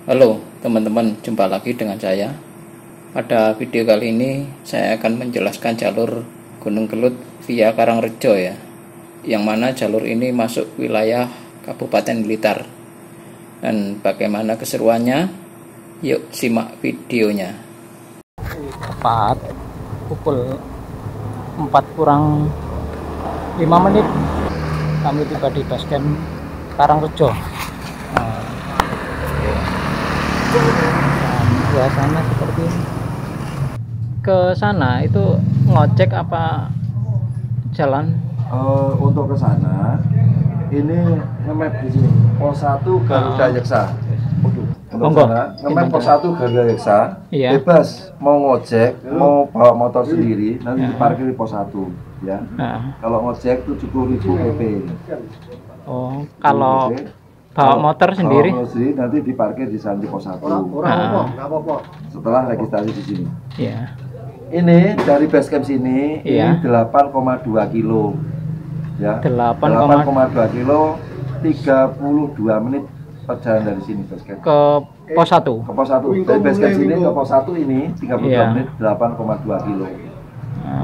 Halo teman-teman, jumpa lagi dengan saya. Pada video kali ini saya akan menjelaskan jalur Gunung Kelut via Karangrejo ya, yang mana jalur ini masuk wilayah Kabupaten Blitar. Dan bagaimana keseruannya? Yuk simak videonya. Tepat pukul 4:05 kami tiba di basecamp Karangrejo. Suasana seperti ini. Ke sana itu ngojek apa jalan? Untuk ke sana ini nge-map di sini pos 1 Garuda Yeksa. Untuk sana nge-map pos 1 Garuda Yeksa. Iya. Bebas mau ngojek, mau bawa motor sendiri nanti diparkir di pos 1 ya. Kalau ngojek 70.000 PP. Oh, kalau bawa motor sendiri? Bawa motor sendiri nanti diparkir di sana di pos 1. Setelah registrasi di sini. Iya. Ini dari basecamp sini ini 8,2 kilo. Ya. 8,2 kilo 32 menit perjalanan dari sini basecamp. Ke pos 1. Ke pos 1. Dari basecamp sini ke pos 1 ini 32 menit 8,2 kilo.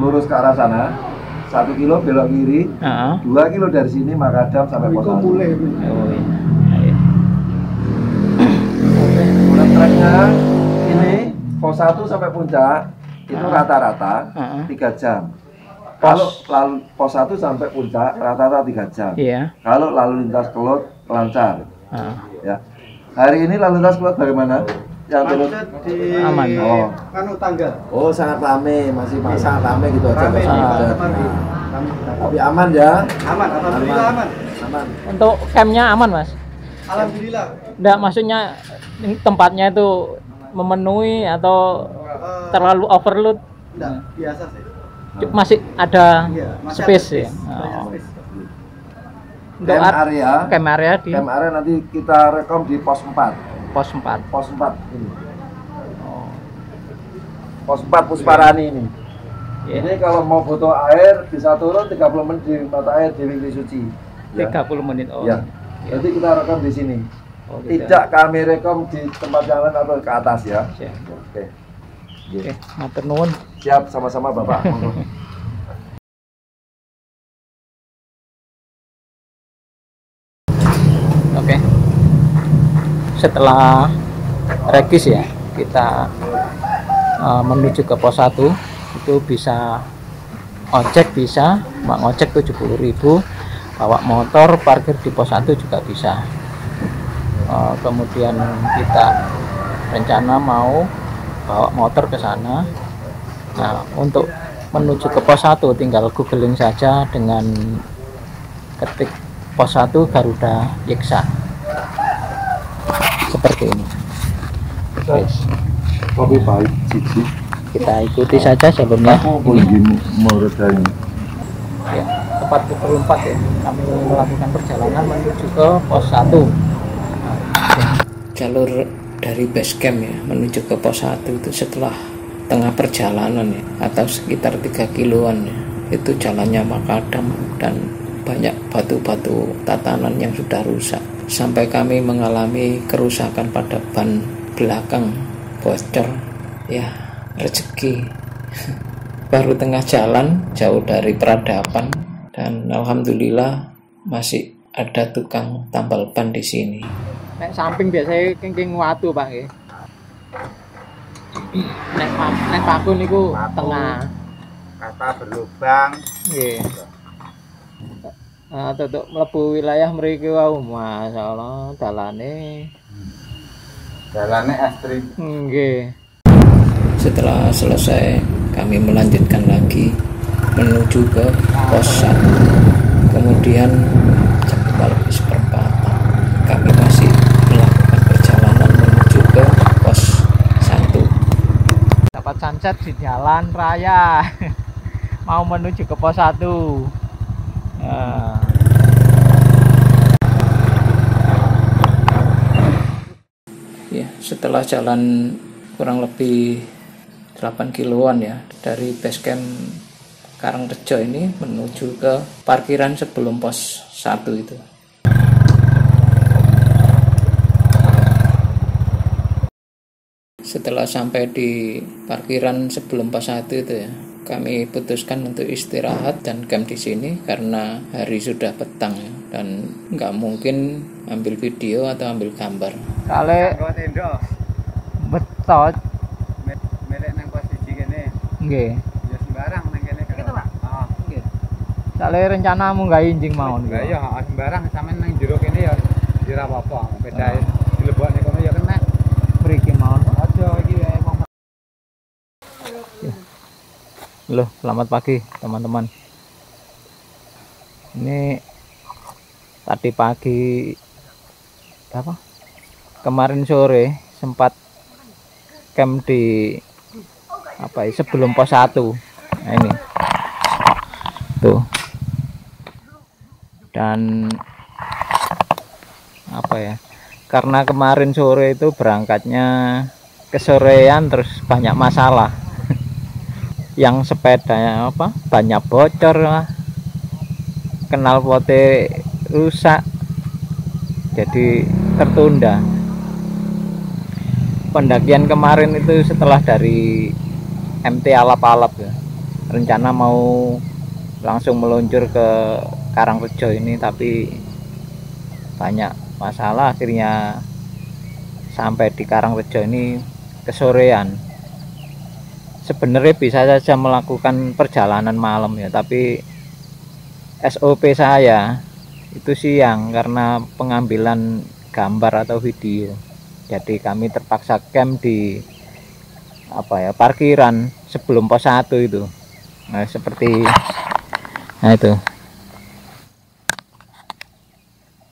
Lurus ke arah sana 1 kilo belok kiri. 2 kilo dari sini Makadam sampai pos 1. Oh, iya. Kemudian treknya ini pos 1 sampai puncak itu rata-rata 3 jam. Kalau lalu pos 1 sampai puncak rata-rata 3 jam. Iya. Kalau lalu lintas Kelut lancar. Ya. Hari ini lalu lintas Kelut bagaimana? Yang Kelut aman. Tangga. Oh, sangat rame, masih sangat rame gitu aja. Tapi aman ya? Aman, alhamdulillah aman. Untuk campnya aman, Mas? Alhamdulillah. Enggak, maksudnya tempatnya itu memenuhi atau terlalu overload? Enggak, biasa sih. Masih ada space ya. Untuk camp area nanti kita rekom di pos 4. Pos 4. Pos 4 ini. Pos 4 Pusparani ini. Ini kalau mau foto air bisa turun 30 menit di mata air di Wingri Suci. 30 menit. Oh. Ya. Nanti kita rekam di sini. Gitu. Tidak kami rekom di tempat jalan atau ke atas ya. Oke. Matur nuwun. Siap, sama-sama Bapak. Oke. Setelah regis ya, kita menuju ke pos 1 itu bisa ojek, bisa ngojek 70.000, bawa motor parkir di pos 1 juga bisa. Kemudian kita rencana mau bawa motor ke sana. Nah, untuk menuju ke pos 1 tinggal googling saja dengan ketik pos 1 Garuda Yeksa. Seperti ini. Guys. Kopi pahit cici. Kita ikuti saja sebelumnya. Ya, tepat pukul 4 ya. Kami melakukan perjalanan menuju ke pos 1. Jalur dari base camp ya menuju ke pos 1 itu setelah tengah perjalanan ya, atau sekitar 3 kiloan ya, itu jalannya makadam dan banyak batu-batu tatanan yang sudah rusak, sampai kami mengalami kerusakan pada ban belakang bocor ya. Rezeki baru tengah jalan jauh dari peradaban, dan alhamdulillah masih ada tukang tambal ban di sini. Nek samping biasanya kengking watu Pak nggih. Nek paku niku tengah. Kata berlubang. Nggih. Nah, tutuk mlebu wilayah mriki wau, masyaallah dalane ekstrim. Nggih. Setelah selesai kami melanjutkan lagi menuju ke pos 1. Kemudian jam 4:15 kami masih melakukan perjalanan menuju ke pos 1. Dapat sunset di jalan raya. Mau menuju ke pos 1. Ya, setelah jalan kurang lebih 8 kiloan ya dari basecamp Karangrejo ini menuju ke parkiran sebelum pos 1 itu. Setelah sampai di parkiran sebelum pos 1 itu ya, kami putuskan untuk istirahat dan camp di sini karena hari sudah petang ya, dan nggak mungkin ambil video atau ambil gambar. Kale betot Milik nang pos 1 kene. nggih. Ya sembarang nang kene. Gitu, Pak. Heeh. Nggih. Kale rencanamu gawe injing mawon. Lah ya sembarang sampean nang jero kene ya ora apa-apa. Bedae dilebokne kono ya kena. Mriki mawon. Aja iki wae wong. Loh, selamat pagi teman-teman. Ini tadi pagi apa? Kemarin sore sempat camp di apa ya, sebelum pos 1. Nah, ini. Tuh. Dan apa ya? Karena kemarin sore itu berangkatnya kesorean terus banyak masalah. Yang sepedanya apa? Banyak bocor lah. Knalpotnya rusak. Jadi tertunda. Pendakian kemarin itu setelah dari MT Alap-Alap ya. Rencana mau langsung meluncur ke Karangrejo ini, tapi banyak masalah, akhirnya sampai di Karangrejo ini kesorean. Sebenarnya bisa saja melakukan perjalanan malam ya, tapi SOP saya itu siang karena pengambilan gambar atau video. Jadi kami terpaksa camp di apa ya, parkiran sebelum pos 1 itu. Nah, seperti itu.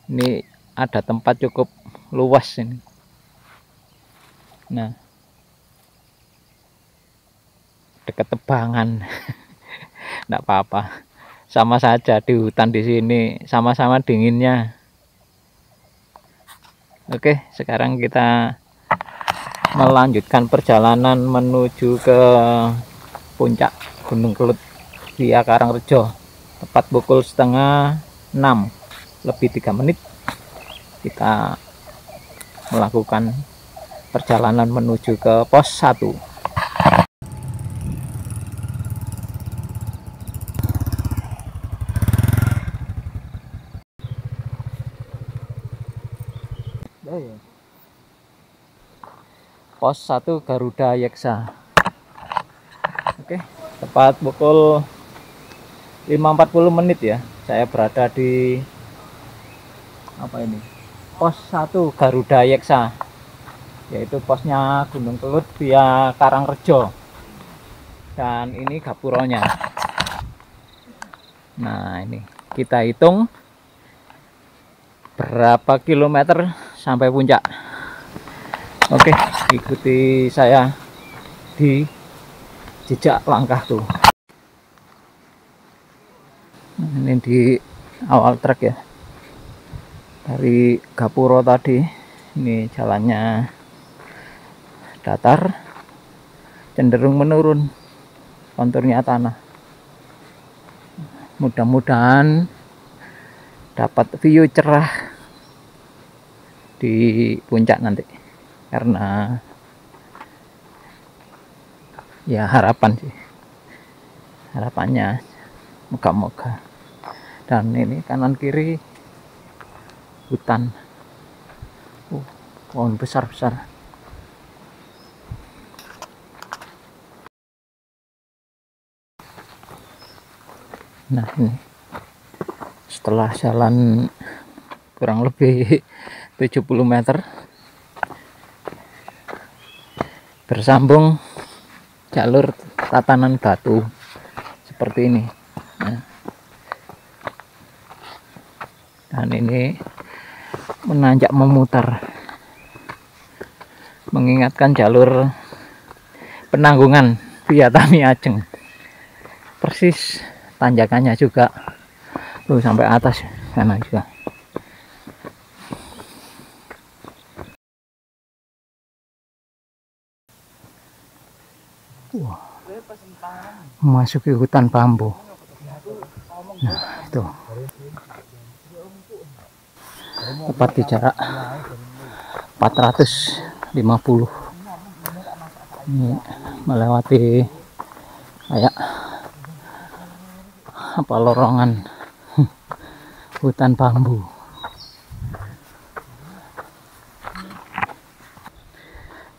Ini ada tempat cukup luas ini. Nah, dekat tebangan. Enggak apa-apa. Sama saja di hutan di sini, sama-sama dinginnya. Oke, sekarang kita melanjutkan perjalanan menuju ke puncak Gunung Kelut via Karangrejo. Tepat pukul 5:30 lebih 3 menit kita melakukan perjalanan menuju ke pos 1. Pos 1 Garuda Yeksa. Oke, tepat pukul 5.40 menit ya, saya berada di apa ini, pos 1 Garuda Yeksa, yaitu posnya Gunung Kelut via Karangrejo. Dan ini gapuronya. Nah, ini kita hitung berapa kilometer sampai puncak. Oke, ikuti saya di jejak langkahku. Ini di awal trek ya, dari Gapuro tadi. Ini jalannya datar, cenderung menurun konturnya tanah. Mudah-mudahan dapat view cerah di puncak nanti, karena ya harapannya moga-moga. Dan ini kanan kiri hutan, pohon besar-besar. Nah, ini setelah jalan kurang lebih 70 meter bersambung jalur tatanan batu seperti ini. Nah, dan ini menanjak memutar, mengingatkan jalur Penanggungan via Tami Ajeng. Persis tanjakannya juga tuh sampai atas sana juga. Wah, memasuki hutan bambu. Nah, itu tepat di jarak 450 Ini melewati kayak apa, lorongan hutan bambu.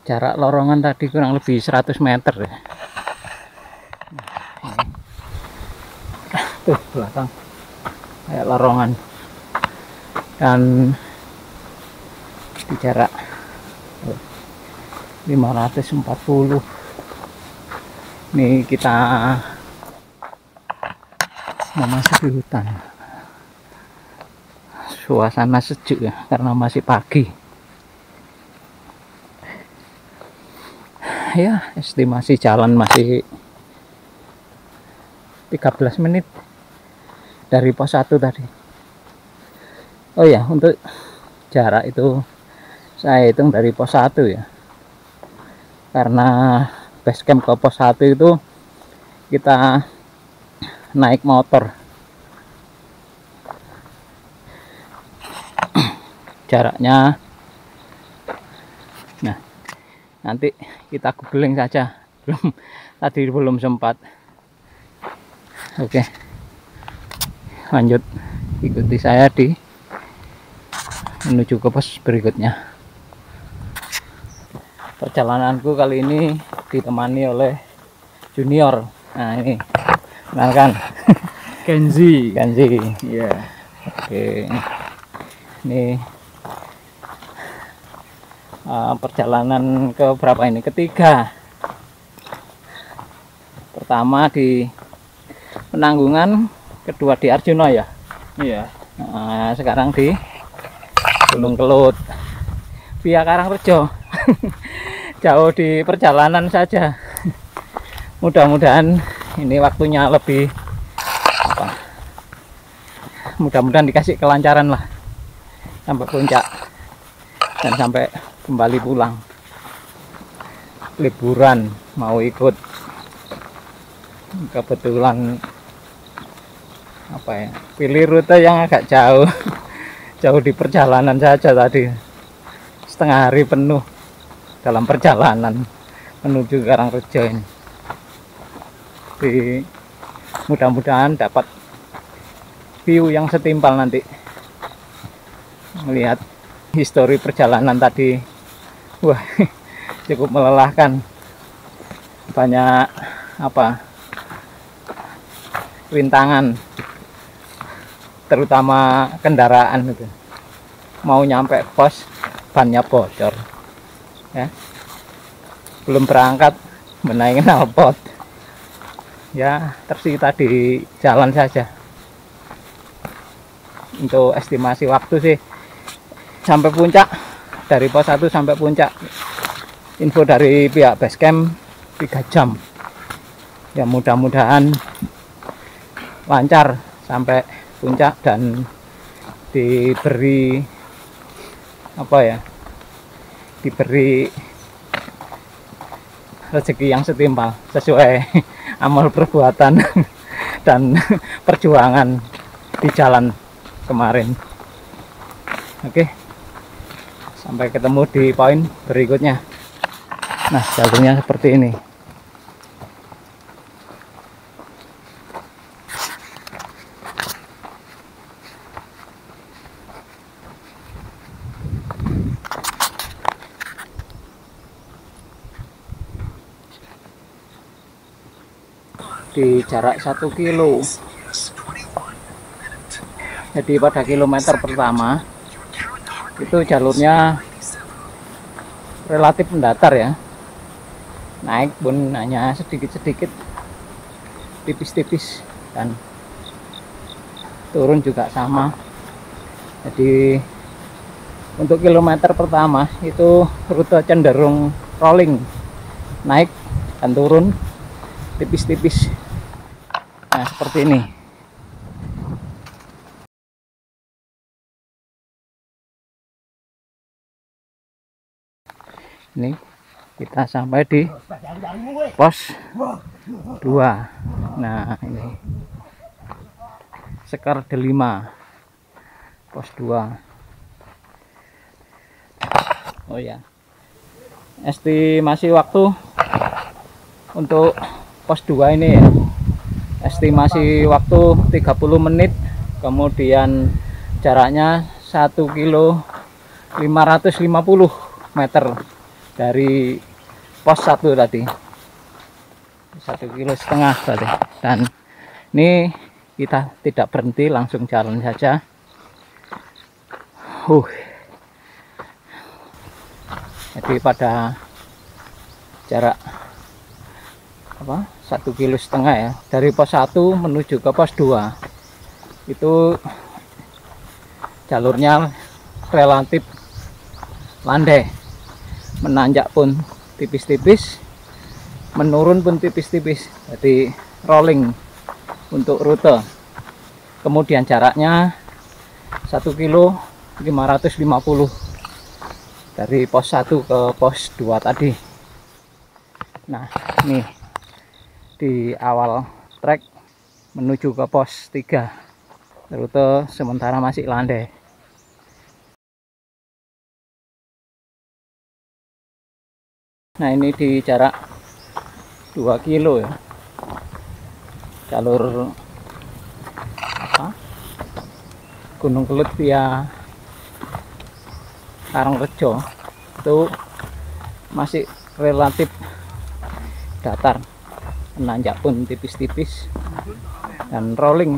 Jarak lorongan tadi kurang lebih 100 meter ya. Tuh belakang kayak lorongan, dan di jarak 540. Ini kita memasuki hutan. Suasana sejuk ya, karena masih pagi. Ya, estimasi jalan masih 13 menit dari pos 1 tadi. Oh ya, untuk jarak itu saya hitung dari pos 1 ya, karena base camp ke pos 1 itu kita naik motor. Jaraknya, nah nanti kita googling saja, tadi belum sempat. Oke, lanjut, ikuti saya di menuju ke pos berikutnya. Perjalananku kali ini ditemani oleh junior. Nah ini, kenalkan. Kenzi. Iya. Oke, ini perjalanan ke berapa ini? Ketiga. Pertama di Penanggungan, kedua di Arjuna ya. Iya. Nah, sekarang di Gunung Kelut via Karangrejo. Jauh di perjalanan saja. Mudah-mudahan ini waktunya lebih apa, mudah-mudahan dikasih kelancaran lah sampai puncak dan sampai kembali pulang. Liburan mau ikut, kebetulan apa ya, pilih rute yang agak jauh. Jauh di perjalanan saja tadi, setengah hari penuh dalam perjalanan menuju Karangrejo ini. Mudah-mudahan dapat view yang setimpal nanti. Melihat histori perjalanan tadi, wah cukup melelahkan. Banyak apa, rintangan, terutama kendaraan itu. Mau nyampe pos bannya bocor ya, belum berangkat menaiki knalpot ya, tersita di jalan saja. Untuk estimasi waktu sih sampai puncak, dari pos 1 sampai puncak, info dari pihak base camp 3 jam ya. Mudah-mudahan lancar sampai puncak dan diberi apa ya, diberi rezeki yang setimpal sesuai amal perbuatan dan perjuangan di jalan kemarin. Oke, sampai ketemu di poin berikutnya. Nah, jalurnya seperti ini. Di jarak 1 kilo. Jadi pada kilometer pertama itu jalurnya relatif mendatar ya. Naik pun hanya sedikit-sedikit, tipis-tipis, dan turun juga sama. Jadi untuk kilometer pertama itu rute cenderung rolling, naik dan turun tipis-tipis. Nah, seperti ini. Ini kita sampai di pos 2. Nah, ini Sekar Delima, pos 2. Oh ya, estimasi waktu untuk pos 2 ini ya, estimasi waktu 30 menit, kemudian jaraknya 1 kilo 550 meter dari pos 1 tadi, 1,5 kilo tadi. Dan ini kita tidak berhenti, langsung jalan saja. Jadi pada jarak 1,5 kilo ya dari pos 1 menuju ke pos 2, itu jalurnya relatif landai, menanjak pun tipis-tipis, menurun pun tipis-tipis, jadi rolling untuk rute. Kemudian jaraknya 1 kilo 550 dari pos 1 ke pos 2 tadi. Nah, nih di awal trek menuju ke pos 3, rute sementara masih landai. Nah, ini di jarak 2 kilo ya, jalur Gunung Kelut via Karangrejo itu masih relatif datar, menanjak pun tipis-tipis, dan rolling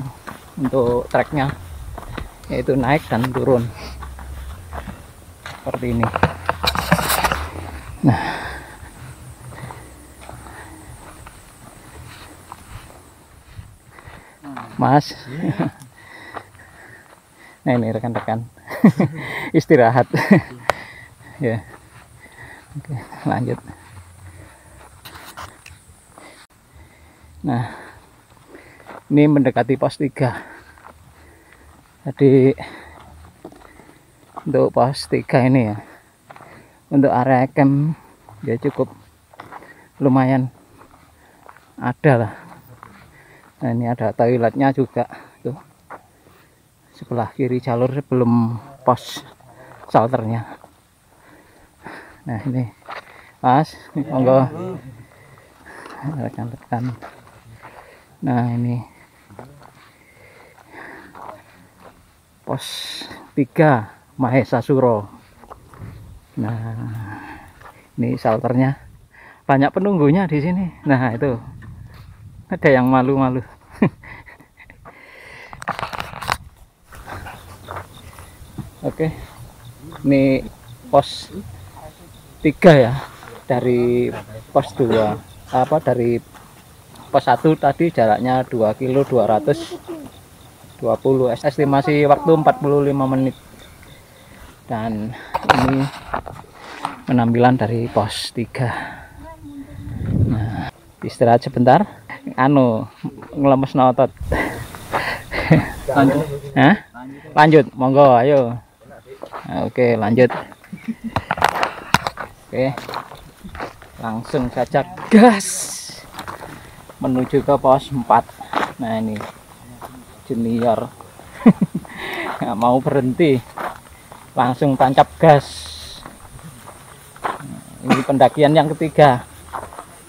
untuk treknya, yaitu naik dan turun seperti ini. Nah, Mas, nah ini rekan-rekan istirahat. Ya, oke, lanjut. Nah, ini mendekati pos 3. Jadi untuk pos 3 ini ya, untuk area camp ya cukup lumayan ada lah. Nah, ini ada toiletnya juga tuh, sebelah kiri jalur sebelum pos shelternya. Nah, ini Mas, monggo rekan-rekan. Nah, ini pos 3 Mahesasuro. Nah, ini shelternya, banyak penunggunya di sini. Nah, itu ada yang malu-malu. Oke, ini pos 3 ya, dari pos 2 dari pos 1 tadi jaraknya 2 kilo 220, estimasi waktu 45 menit. Dan ini penampilan dari pos 3. Nah, istirahat sebentar, ngelemes otot. Lanjut. Hah? Lanjut, monggo, ayo. Oke, lanjut. Oke, langsung saja gas menuju ke pos 4. Nah, ini junior nggak mau berhenti, langsung tancap gas. Ini pendakian yang ketiga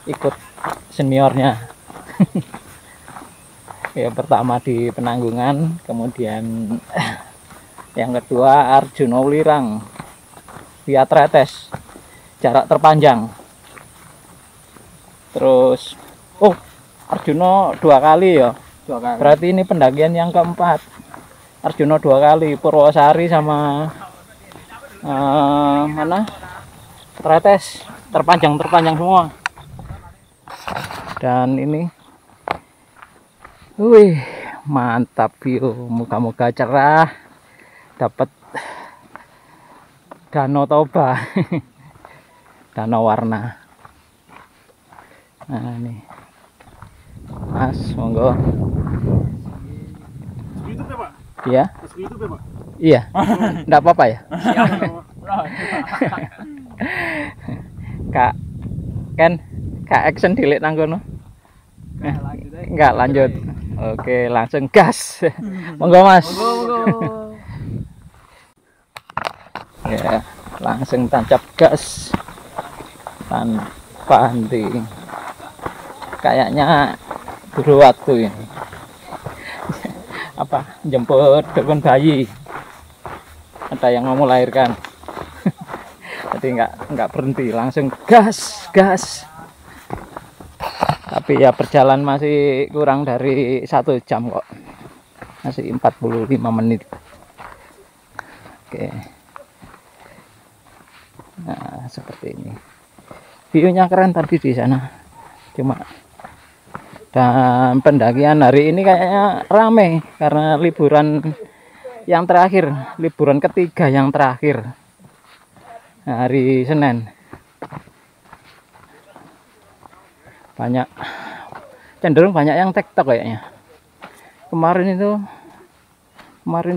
ikut seniornya. Ya, pertama di Penanggungan, kemudian yang kedua Arjuna Ulirang via Tretes, jarak terpanjang. Terus Arjuna 2 kali ya, 2 kali. Berarti ini pendakian yang keempat. Arjuna 2 kali, Purwosari sama mana Tretes, terpanjang semua. Dan ini wih, mantap view, moga-moga cerah, dapat Danau Toba. Danau warna. Nah, ini Mas, monggo. YouTube ya, Pak? Iya. YouTube ya, Pak? Iya. Enggak apa-apa ya? Kak Ken, Kak action delete nang kono. Enggak lanjut. Oke, langsung gas. Monggo Mas. Monggo. Ya, langsung tancap gas tanpa henti. kayaknya buru waktu ini. Apa jemput dukun bayi, ada yang mau melahirkan. Jadi nggak berhenti, langsung gas. Tapi ya perjalanan masih kurang dari 1 jam kok, masih 45 menit. Oke, nah seperti ini view-nya keren tadi di sana. Cuma dan pendakian hari ini kayaknya rame karena liburan yang terakhir, liburan ketiga yang terakhir hari Senin. Cenderung banyak yang TikTok kayaknya. Kemarin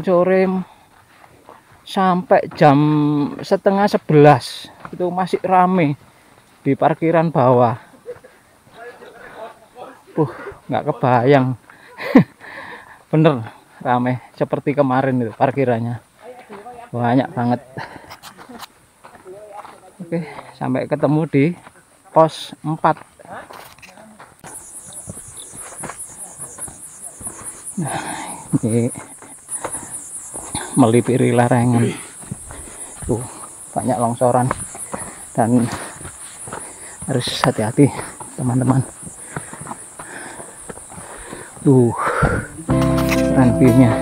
sore sampai jam setengah 11 itu masih rame di parkiran bawah. Nggak kebayang. Bener rame seperti kemarin itu parkirannya, banyak banget. Oke, sampai ketemu di pos 4. Nah, ini melipiri lereng, banyak longsoran dan harus hati-hati teman-teman. Keren view-nya,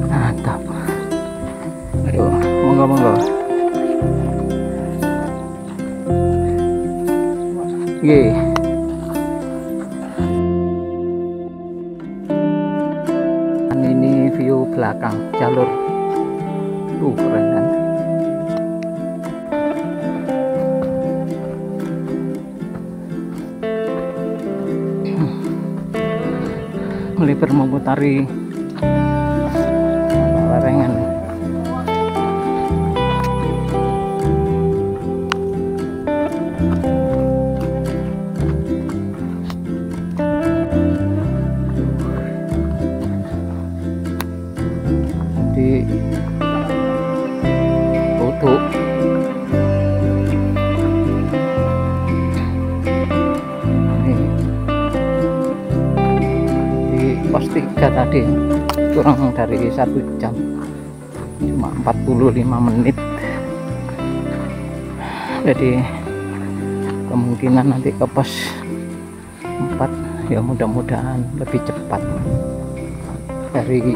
mantap. Aduh, monggo. Ini view belakang jalur, keren kan? Melipir memutari lereng. Di foto di pos 3 tadi kurang dari 1 jam, cuma 45 menit. Jadi kemungkinan nanti ke pos 4 ya mudah-mudahan lebih cepat dari,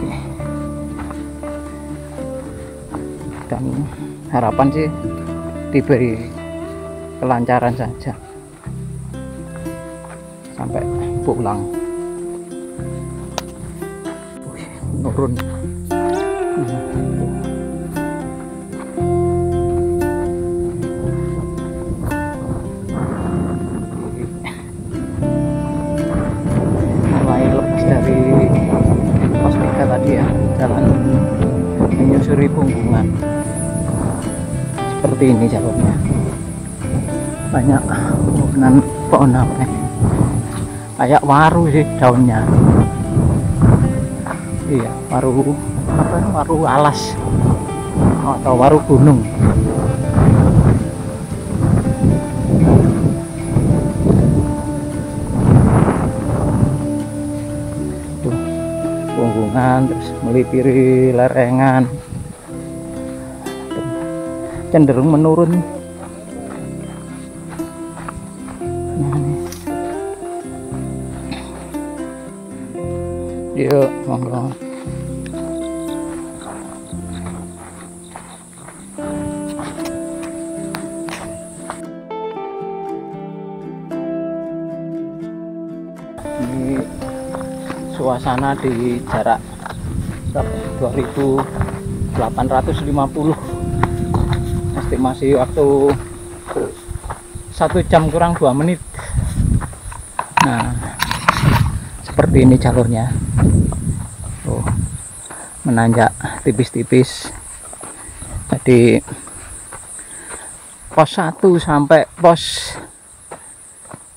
dan harapan sih diberi kelancaran saja sampai pulang. Turun mulai lepas dari pos 3 tadi ya, jalan menyusuri Punggungan. Seperti ini jalurnya, banyak pohon apa, kayak waru sih daunnya. Iya, waru alas atau waru gunung. Punggungan, terus melipiri lerengan, cenderung menurun. Yuk, monggo. Ini suasana di jarak 2850, estimasi waktu 1 jam kurang 2 menit. Nah, seperti ini jalurnya, menanjak tipis-tipis. Jadi pos 1 sampai pos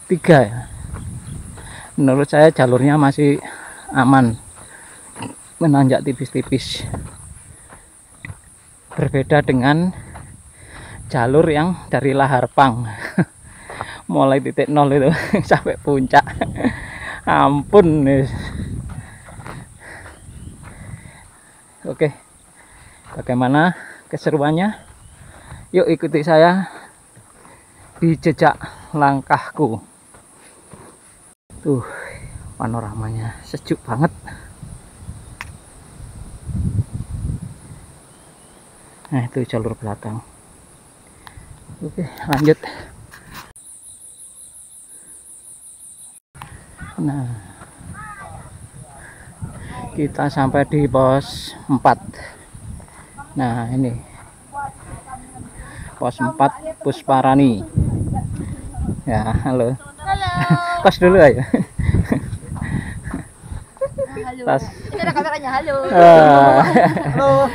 3 ya, menurut saya jalurnya masih aman, menanjak tipis-tipis. Berbeda dengan jalur yang dari Lahar Pang mulai titik nol itu sampai puncak. Ampun. Oke, bagaimana keseruannya? Yuk ikuti saya di jejak langkahku. Tuh, panoramanya sejuk banget. Nah, itu jalur belakang. Oke, lanjut. Nah, kita sampai di pos 4. Nah, ini pos 4 Pusparani. Ya, halo. Halo. Pas dulu ayo. Halo. Tas. Ini ada kameranya. Halo. Halo.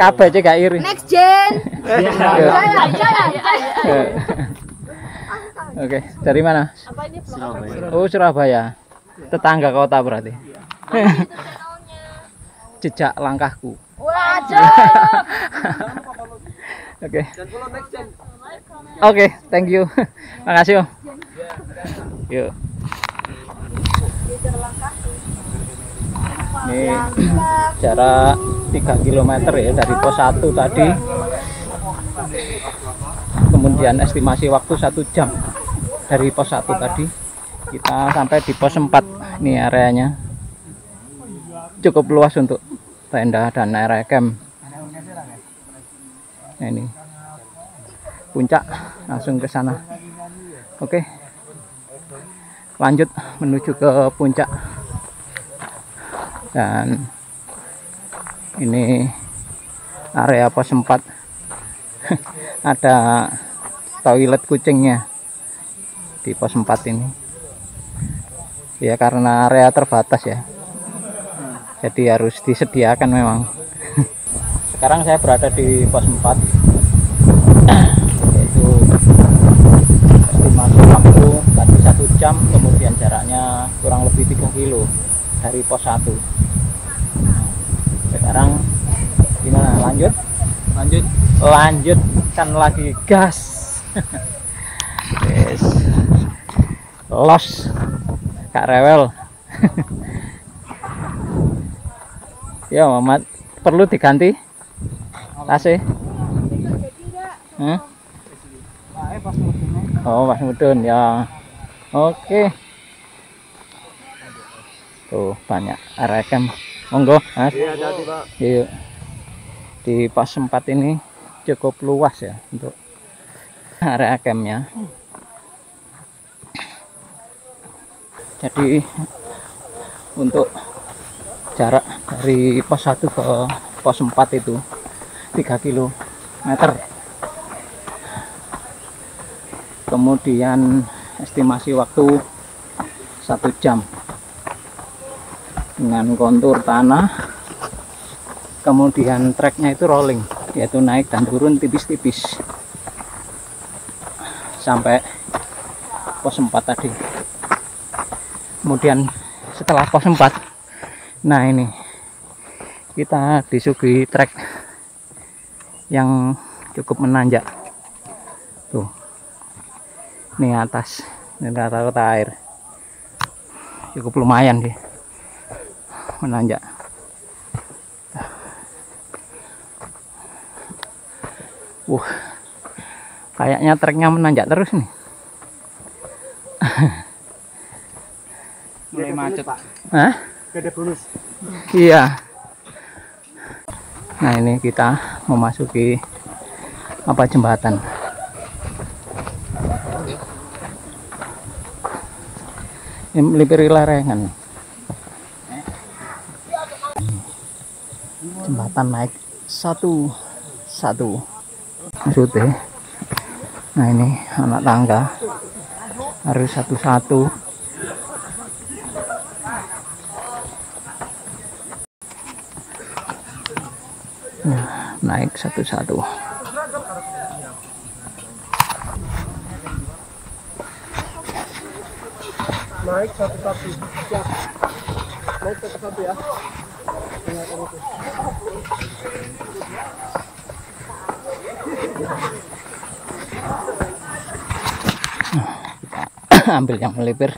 Kabeh cek gak iri. Next gen. Jalan. Oke, dari mana? Apa ini vlog? Oh, Surabaya. Tetangga kota berarti. Jejak langkahku. Waduh. Oke. Oke, thank you. Makasih, Om. Yuk. Ini jarak 3 km ya dari pos 1 tadi. Kemudian estimasi waktu 1 jam dari pos 1 tadi. Kita sampai di pos 4. Ini areanya cukup luas untuk tenda dan area camp. Nah, ini puncak, langsung ke sana. Oke, lanjut menuju ke puncak. Dan ini area pos 4. Ada toilet kucingnya di pos 4 ini ya, karena area terbatas ya, jadi harus disediakan memang. Sekarang saya berada di pos 4, yaitu estimasi waktu tadi 1 jam, kemudian jaraknya kurang lebih 3 kilo dari pos 1. Sekarang gimana, lanjutkan lagi, gas. Yes. Los Kak Rewel. Ya Mamat, perlu diganti AC? Oh, pas mudun ya. Oke. Tuh banyak area camp. Monggo, Mas. Iya, di pos 4 ini cukup luas ya untuk area campnya. Jadi untuk jarak dari pos 1 ke pos 4 itu 3 km. Kemudian estimasi waktu 1 jam dengan kontur tanah. Kemudian treknya itu rolling, yaitu naik dan turun tipis-tipis sampai pos 4 tadi. Kemudian setelah pos 4, nah ini kita disuguhi trek yang cukup menanjak. Tuh, ini atas, ini rata-rata air, cukup lumayan sih, menanjak. Kayaknya treknya menanjak terus nih. Mulai macet. Hah? Gede bonus. Iya. Nah, ini kita memasuki apa, jembatan. Ini melipir larangan. Jembatan naik satu maksudnya. Nah, ini anak tangga harus satu-satu. Nah, naik satu-satu. Naik satu-satu. Siap. Naik satu-satu ya. ambil yang melipir.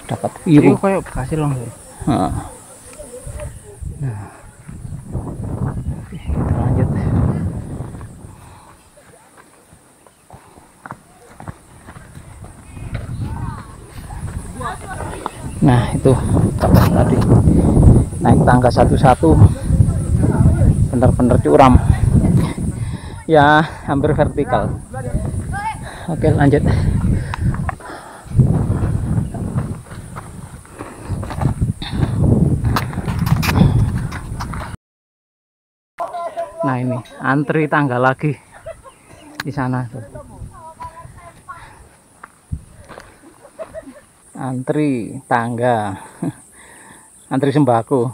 Dapat biru kayak berhasil longsor. Nah, kita lanjut. Nah itu tadi naik tangga satu-satu, bener-bener curam ya, hampir vertikal. Oke lanjut. Nah ini antri tangga lagi di sana tuh. Antri tangga, antri sembako.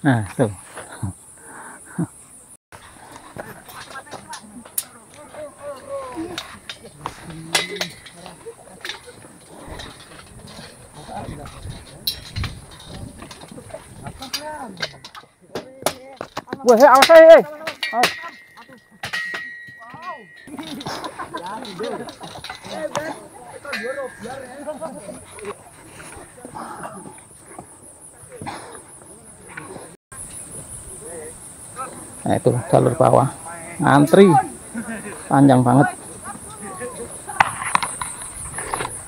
Nah tuh. Wah, awas aja. Nah itu jalur bawah, antri panjang banget.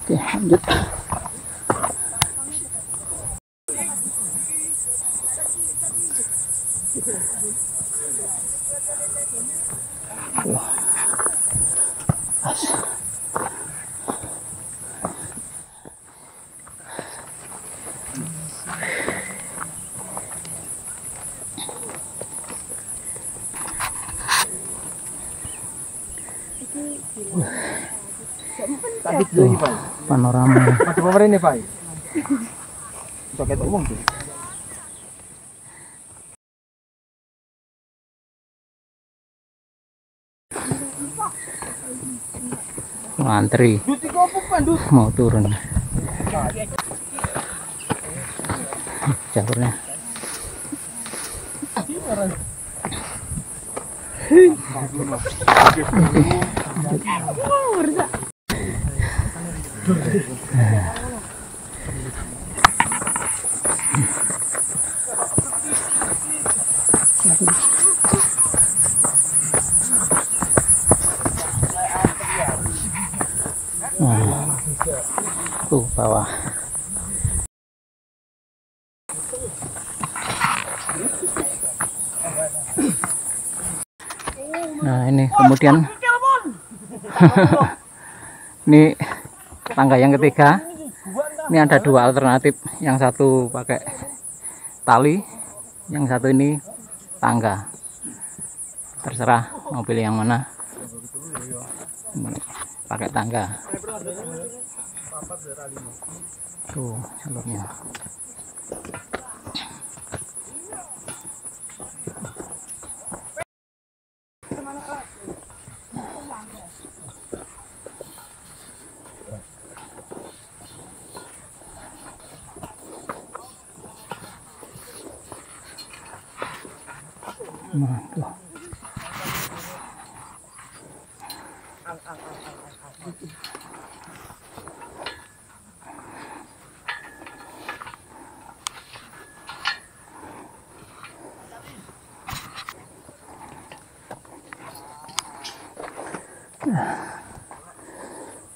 Oke lanjut. Panorama. Ada pemerintah ini, Pak. Pakai umum tuh. Antri mau turun jalurnya. Tuh bawah. Nah ini kemudian ini tangga yang ketiga. Ini ada dua alternatif, yang satu pakai tali, yang satu ini tangga. Terserah mau pilih yang mana. Pakai tangga. Tuh jalurnya. Nah, tuh.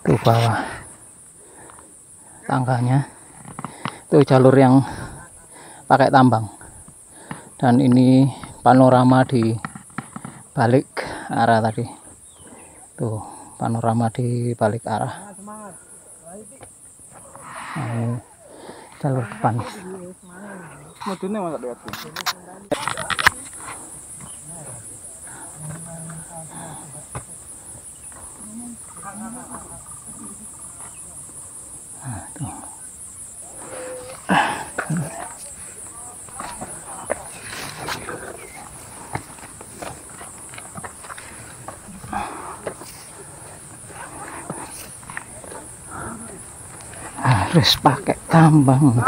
Tuh bawah tangganya, itu jalur yang pakai tambang, dan ini panorama di balik arah tadi. Tuh panorama di balik arah. Nah, jalur depan. Harus pakai tambang.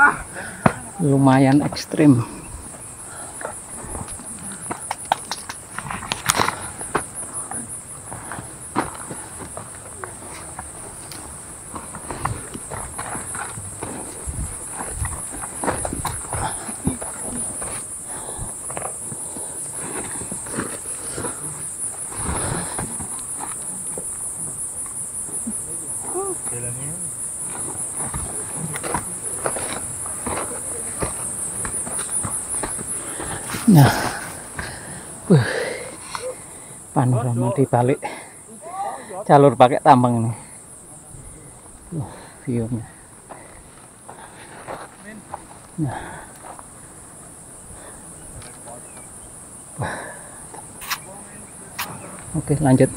lumayan ekstrim. Nah, panorama di balik jalur pakai tambang ini. View-nya. Nah. Oke, lanjut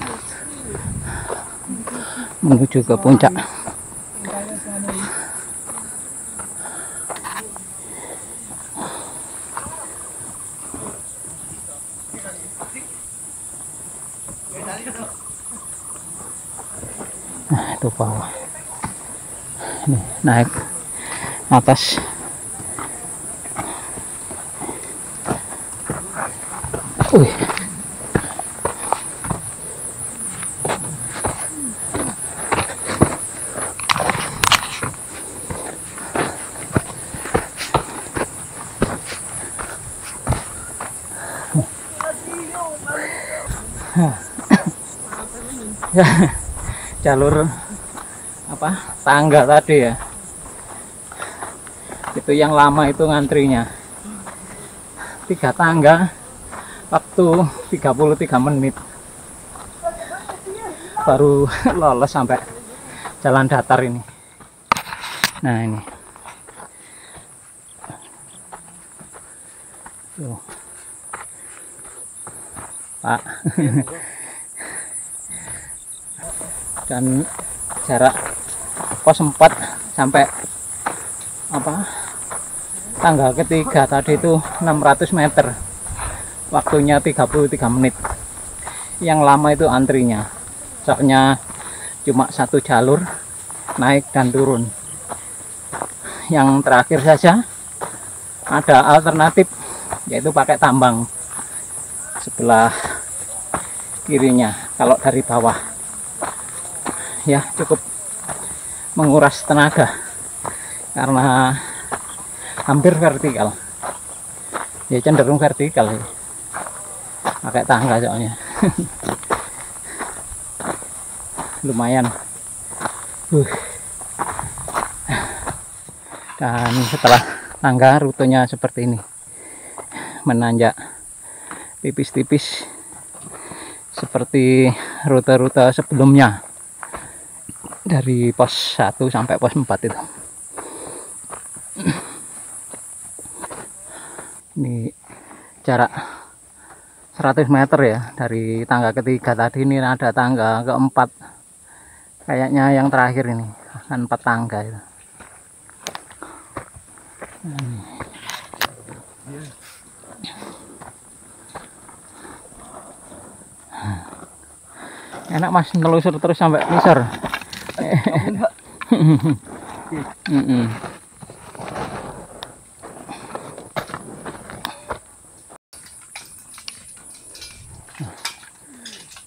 menuju ke puncak. Nah, itu bawah. Ini naik atas. Wih. Ya, jalur apa tangga tadi ya, itu yang lama itu ngantrinya 3 tangga waktu 33 menit baru lolos sampai jalan datar ini. Nah ini tuh Pak. Dan jarak pos 4 sampai apa tangga ketiga tadi itu 600 meter, waktunya 33 menit. Yang lama itu antrinya, soalnya cuma 1 jalur naik dan turun. Yang terakhir saja ada alternatif, yaitu pakai tambang sebelah kirinya kalau dari bawah. Ya, cukup menguras tenaga karena hampir vertikal, ya cenderung vertikal ya. Pakai tangga soalnya. Lumayan. Dan setelah tangga rutenya seperti ini, menanjak tipis-tipis seperti rute-rute sebelumnya dari pos 1 sampai pos 4 itu. Ini jarak 100 meter ya dari tangga ketiga tadi. Ini ada tangga keempat, kayaknya yang terakhir ini kan 4 tangga itu. Enak Mas, nelusur terus sampai misor.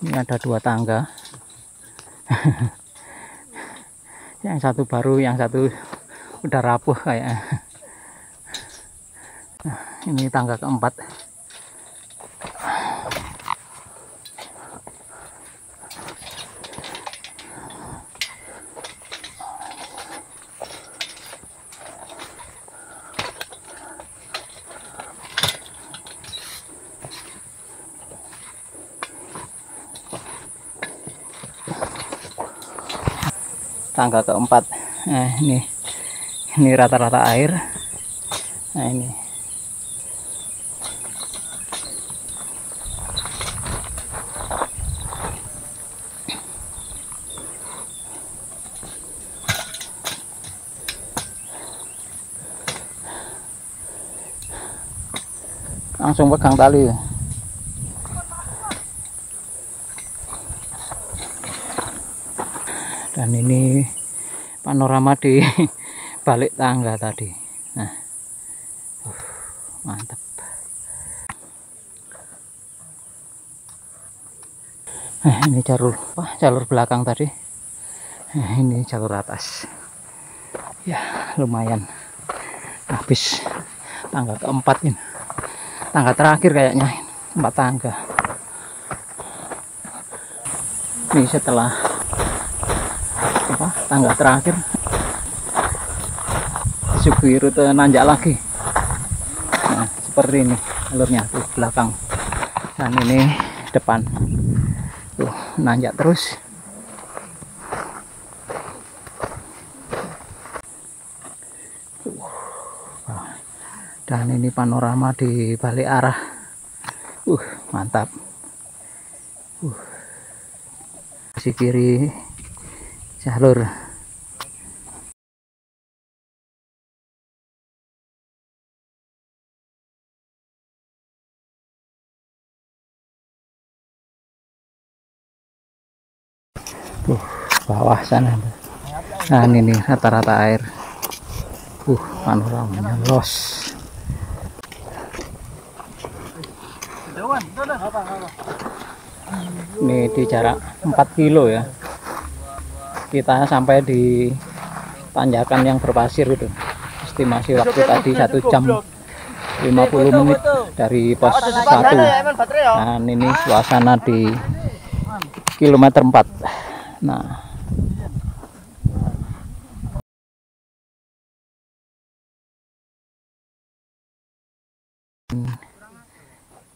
Ini ada 2 tangga. Yang satu baru, yang satu udah rapuh kayaknya. Nah, ini tangga keempat. Tangga keempat. Nah, ini rata-rata air. Nah, ini langsung pegang tali. Dan ini panorama di balik tangga tadi. Nah, Mantap. Ini jalur belakang tadi. Ini jalur atas. Ya, lumayan. Habis tangga keempat ini. Tangga terakhir kayaknya. 4 tangga. Ini setelah tangga terakhir. Disuguhi rute nanjak lagi. Nah, seperti ini alurnya tuh belakang. Dan ini depan. Tuh, nanjak terus. Dan ini panorama di balik arah. Mantap. Sisi kiri jalur. Bawah sana. Nah, ini rata-rata air. Panoramanya los. Ini di jarak 4 kilo ya. Kita sampai di tanjakan yang berpasir itu. Estimasi waktu tadi 1 jam 50 menit dari pos 1. Dan ini suasana di kilometer 4. Nah,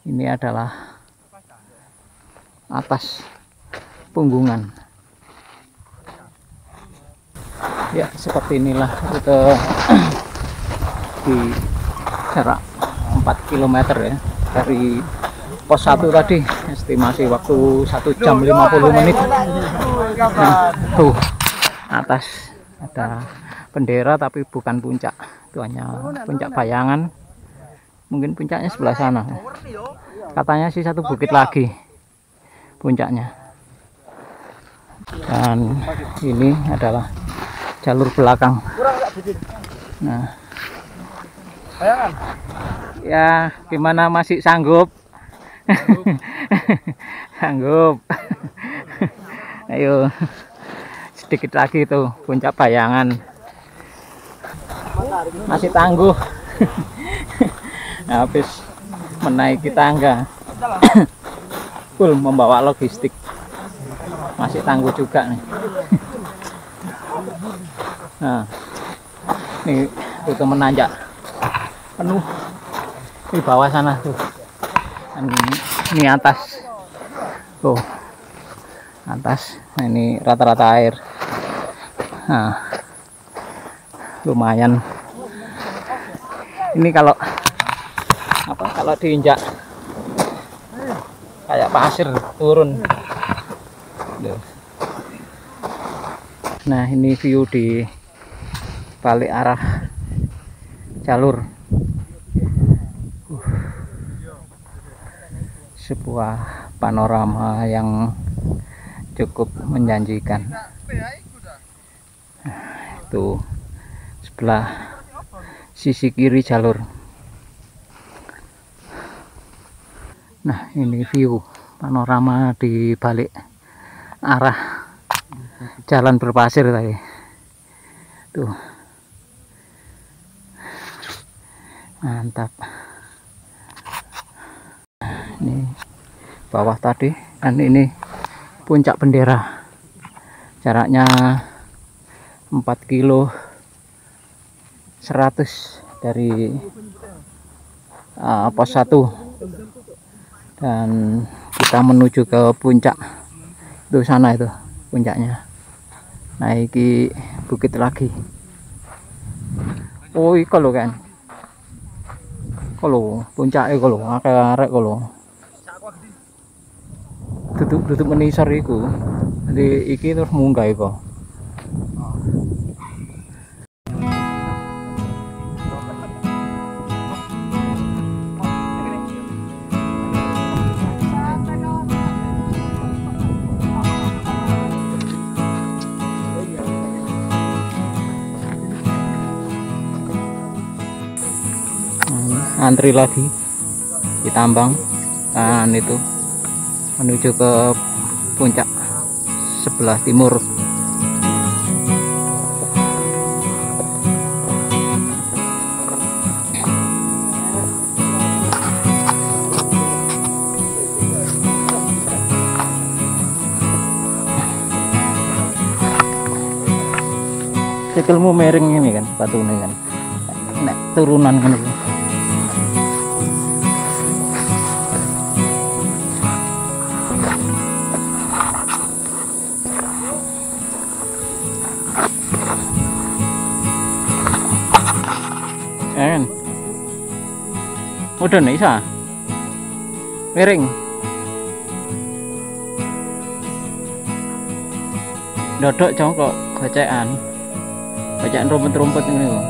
ini adalah atas Punggungan. Ya, seperti inilah rute di jarak 4 km ya dari pos 1 tadi. Estimasi waktu 1 jam 50 menit. Nah, tuh atas ada bendera tapi bukan puncak, itu hanya puncak bayangan. Mungkin puncaknya sebelah sana. Katanya sih 1 bukit lagi puncaknya. Dan ini adalah jalur belakang. Nah, ya gimana, masih sanggup? Sanggup. Ayo, sedikit lagi tuh puncak bayangan. Masih tangguh. Habis menaiki tangga. Full membawa logistik. Masih tangguh juga nih. Nah, ini rute menanjak penuh di bawah sana tuh. Dan ini atas tuh, atas. Nah, ini rata-rata air. Nah, lumayan. Ini kalau diinjak kayak pasir turun. Nah, ini view di balik arah jalur. Sebuah panorama yang cukup menjanjikan. Itu sebelah sisi kiri jalur. Nah, ini view panorama di balik arah jalan berpasir tadi. Tuh. Mantap. Ini bawah tadi, dan ini puncak bendera. Jaraknya 4 kilo 100 dari pos 1. Dan kita menuju ke puncak itu sana, itu puncaknya. Naiki bukit lagi. Oh, iki lho kan. Kalau puncake kalau arek kalau tutup menisor iku. Jadi iki terus munggah iku. antri lagi ditambang dan itu menuju ke puncak sebelah timur. Sikilmu miring ini kan batunya kan, nek turunan kan itu. Kan udah nih bisa miring dodok congkok bacaan rumput-rumput ini loh.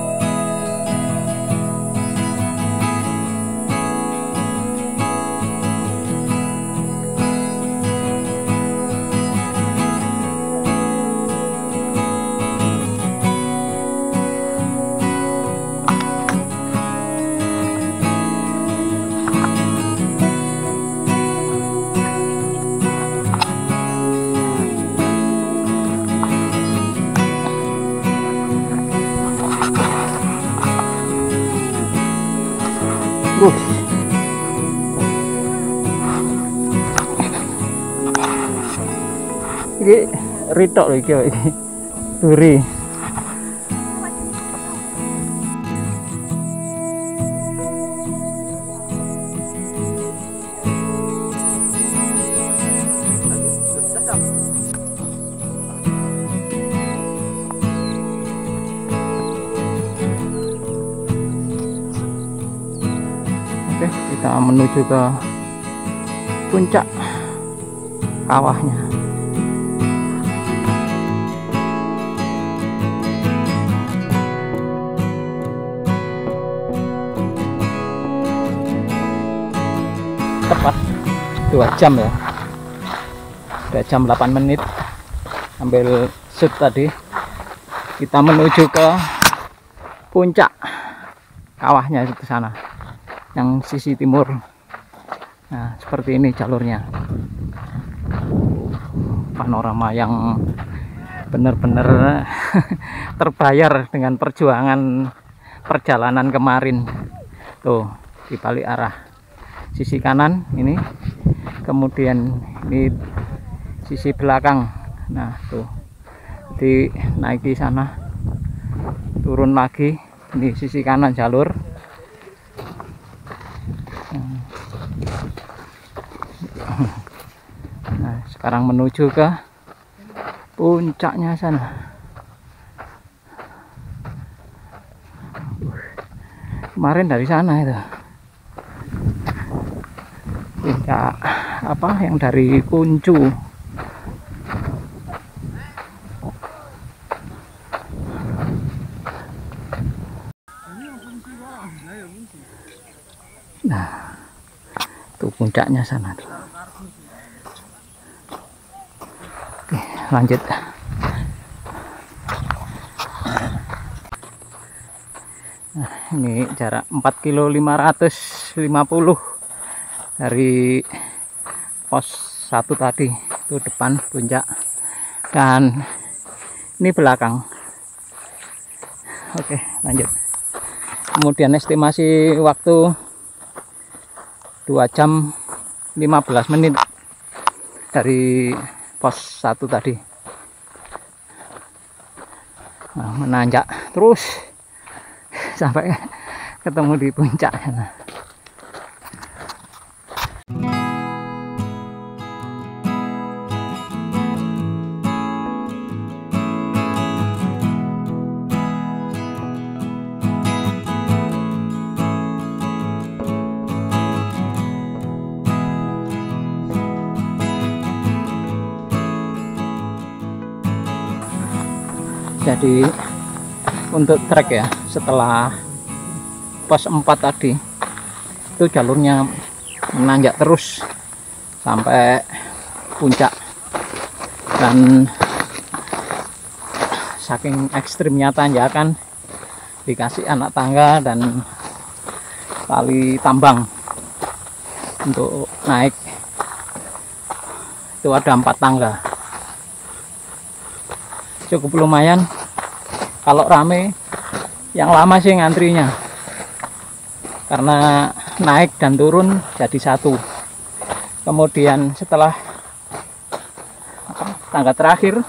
Iki ritok lho iki duri. Oke, kita menuju ke puncak kawahnya. Tepat 2 jam ya, 2 jam 8 menit ambil shoot tadi. Kita menuju ke puncak kawahnya ke sana yang sisi timur. Nah seperti ini jalurnya, panorama yang benar-benar terbayar dengan perjuangan perjalanan kemarin. Tuh di balik arah sisi kanan ini, kemudian ini sisi belakang. Nah tuh di naiki sana, turun lagi, ini sisi kanan jalur. Nah sekarang menuju ke puncaknya sana. Kemarin dari sana itu puncak apa yang dari Kuncu. Nah tuh puncaknya sana tuh. Oke lanjut. Nah ini jarak 4,550 km dari pos 1 tadi, itu depan puncak dan ini belakang. Oke lanjut. Kemudian estimasi waktu 2 jam 15 menit dari pos 1 tadi. Nah, menanjak terus sampai ketemu di puncak. Jadi untuk trek ya, setelah pos 4 tadi itu jalurnya menanjak terus sampai puncak, dan saking ekstrimnya tanjakan dikasih anak tangga dan tali tambang untuk naik. Itu ada 4 tangga, cukup lumayan. Kalau rame yang lama sih ngantrinya, karena naik dan turun jadi satu. Kemudian setelah tangga terakhir,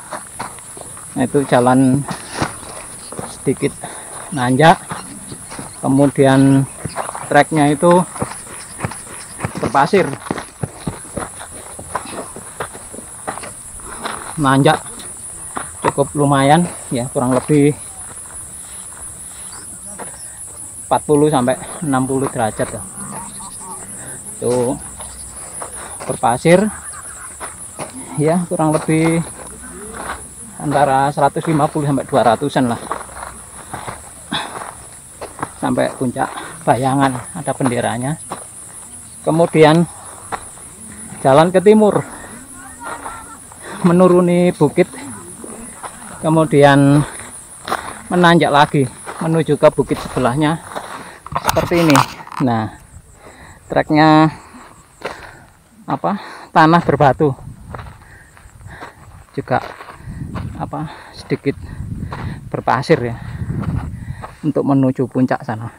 nah itu jalan sedikit nanjak, kemudian treknya itu berpasir, nanjak cukup lumayan ya, kurang lebih 40 sampai 60 derajat ya. Itu berpasir ya, kurang lebih antara 150 sampai 200-an lah, sampai puncak Bayangan, ada benderanya. Kemudian jalan ke timur menuruni bukit, kemudian menanjak lagi menuju ke bukit sebelahnya seperti ini. Nah, treknya tanah berbatu, juga sedikit berpasir ya, untuk menuju puncak sana.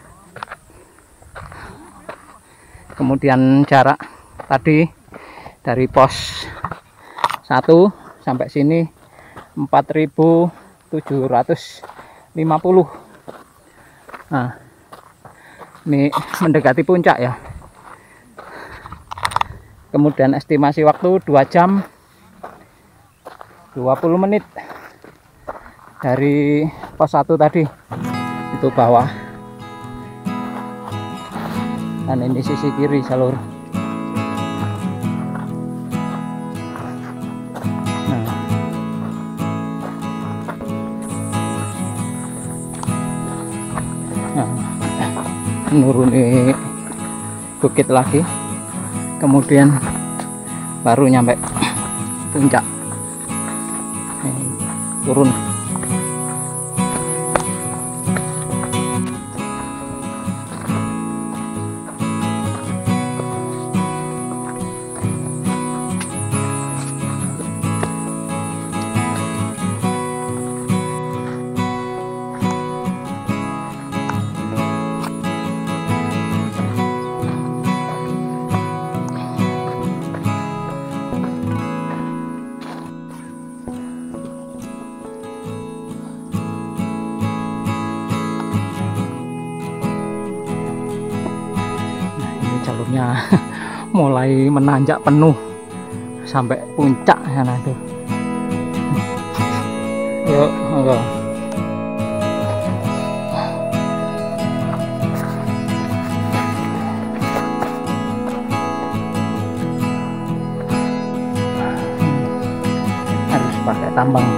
Kemudian jarak tadi dari pos 1 sampai sini 4.750. Nah, ini mendekati puncak ya. Kemudian estimasi waktu 2 jam 20 menit dari pos 1 tadi, itu bawah. Dan ini sisi kiri jalur. Menuruni bukit lagi, kemudian baru nyampe puncak. Turun. Jalurnya mulai menanjak penuh sampai puncak sana tuh. Yuk, monggo. Harus pakai tambang.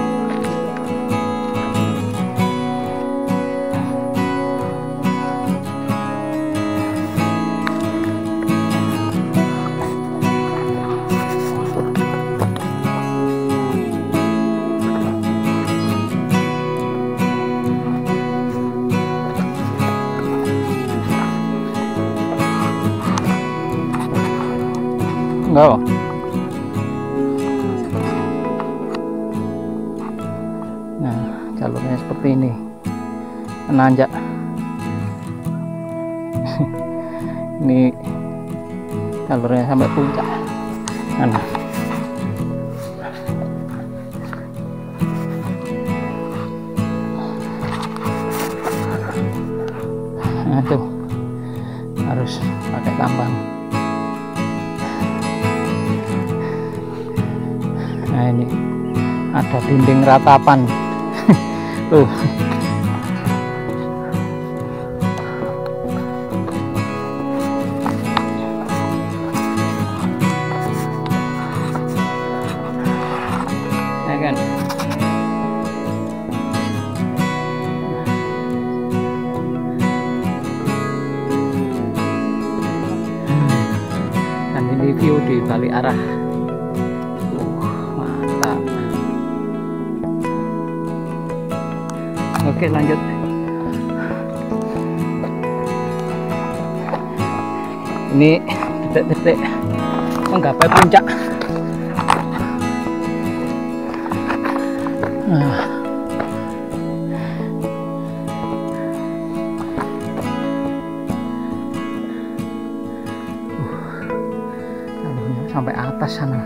Enggak. Nah, jalurnya seperti ini, menanjak. Ini jalurnya sampai puncak. Nah, tuh harus pakai tambang. Nah, ini ada dinding ratapan. Tuh. Ya kan? Dan ini view di balik arah. Oke, lanjut. Ini detik-detik menggapai puncak. Sampai atas sana.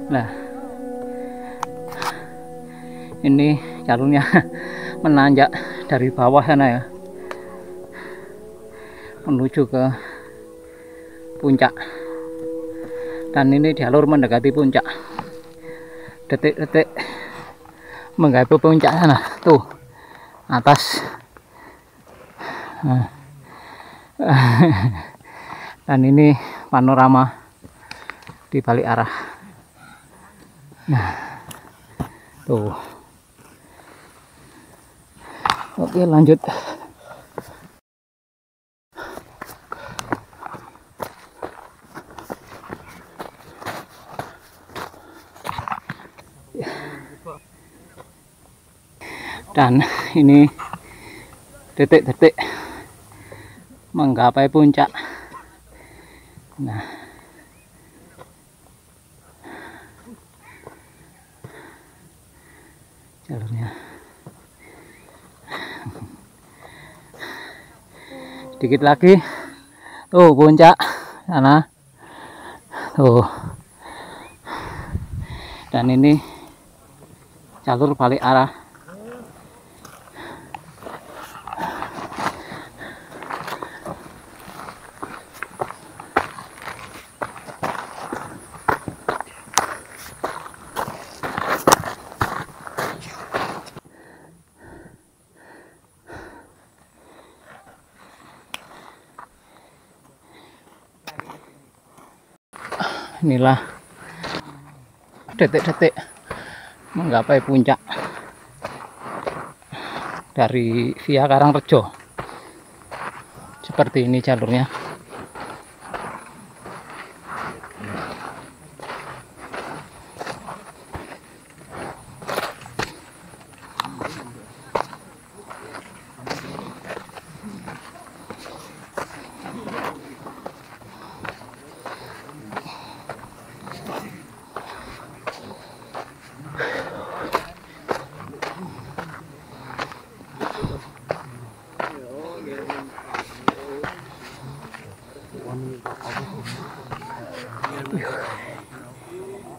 Nah, ini jalurnya menanjak dari bawah sana ya, menuju ke puncak. Dan ini jalur mendekati puncak. Detik-detik menggapai puncak sana, tuh atas. Nah. Dan ini panorama di balik arah. Nah, tuh. Oke, lanjut. Dan ini detik-detik menggapai puncak. Nah, jalurnya sedikit lagi, tuh puncak sana tuh. Dan ini jalur balik arah. Inilah detik-detik menggapai puncak dari via Karangrejo. Seperti ini jalurnya.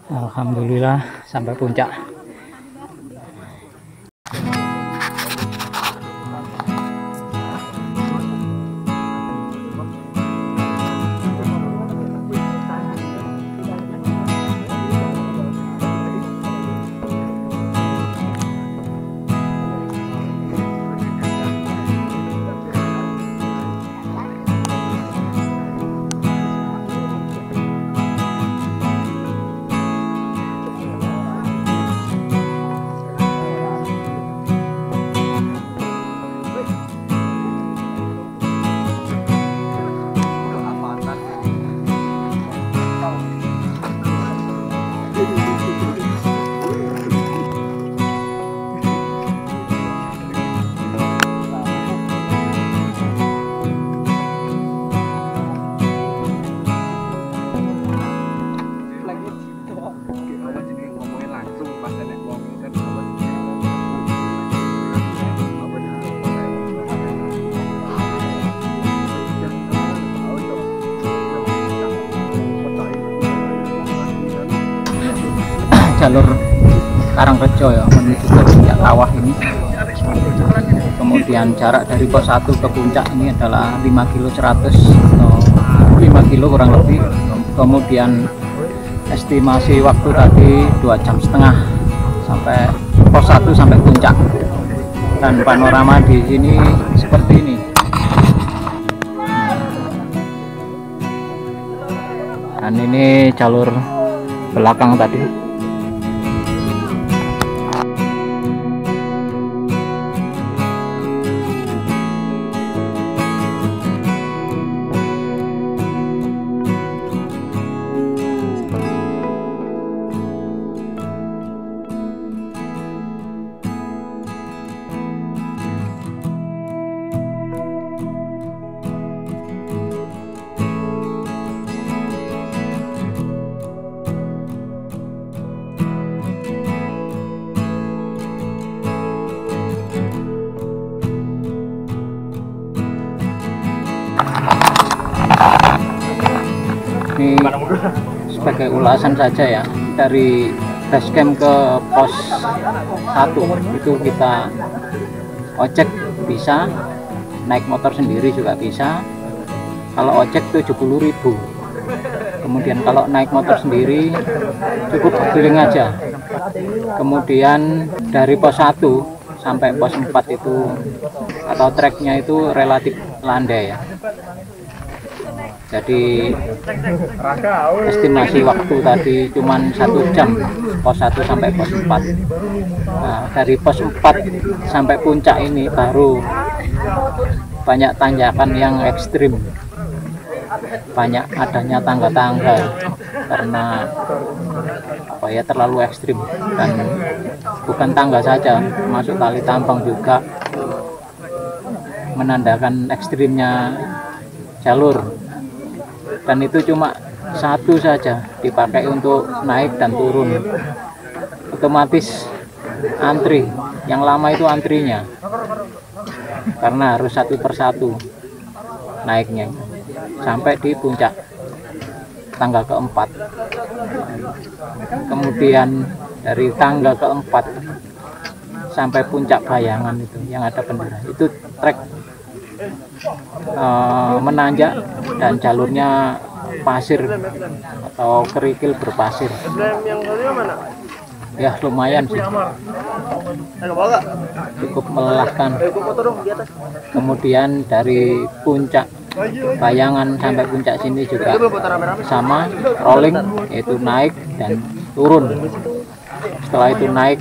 Alhamdulillah sampai puncak. Jalur Karangrejo ya, menuju ke puncak kawah ini. Kemudian jarak dari pos 1 ke puncak ini adalah 5 kilo 100 atau 5 kilo kurang lebih. Kemudian estimasi waktu tadi 2,5 jam sampai pos 1 sampai puncak. Dan panorama di sini seperti ini. Dan ini jalur belakang tadi. Ini sebagai ulasan saja ya, dari base camp ke pos 1 itu kita ojek bisa, naik motor sendiri juga bisa. Kalau ojek 70.000, kemudian kalau naik motor sendiri cukup keliling aja. Kemudian dari pos 1 sampai pos 4 itu atau treknya itu relatif landai ya. Jadi estimasi waktu tadi cuman 1 jam pos 1 sampai pos 4. Nah, dari pos 4 sampai puncak ini baru banyak tanjakan yang ekstrim, banyak adanya tangga-tangga karena apa ya, terlalu ekstrim. Dan bukan tangga saja, masuk tali tampang juga menandakan ekstrimnya jalur. Dan itu cuma satu saja dipakai untuk naik dan turun, otomatis antri. Yang lama itu antrinya karena harus satu persatu naiknya sampai di puncak tangga keempat. Kemudian dari tangga keempat sampai puncak Bayangan itu yang ada bendera, itu trek menanjak dan jalurnya pasir atau kerikil berpasir. Ya lumayan sih, cukup melelahkan. Kemudian dari puncak Bayangan sampai puncak sini juga sama, rolling, yaitu naik dan turun. Setelah itu naik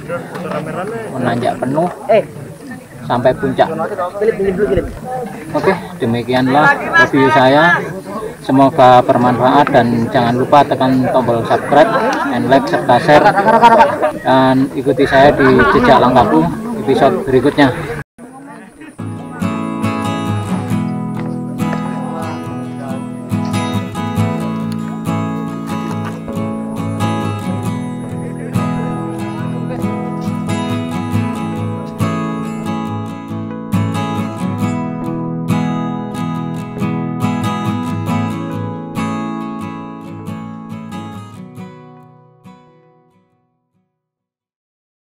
menanjak penuh sampai puncak. Oke, demikianlah review saya. Semoga bermanfaat dan jangan lupa tekan tombol subscribe and like serta share, dan ikuti saya di jejak langkahku episode berikutnya.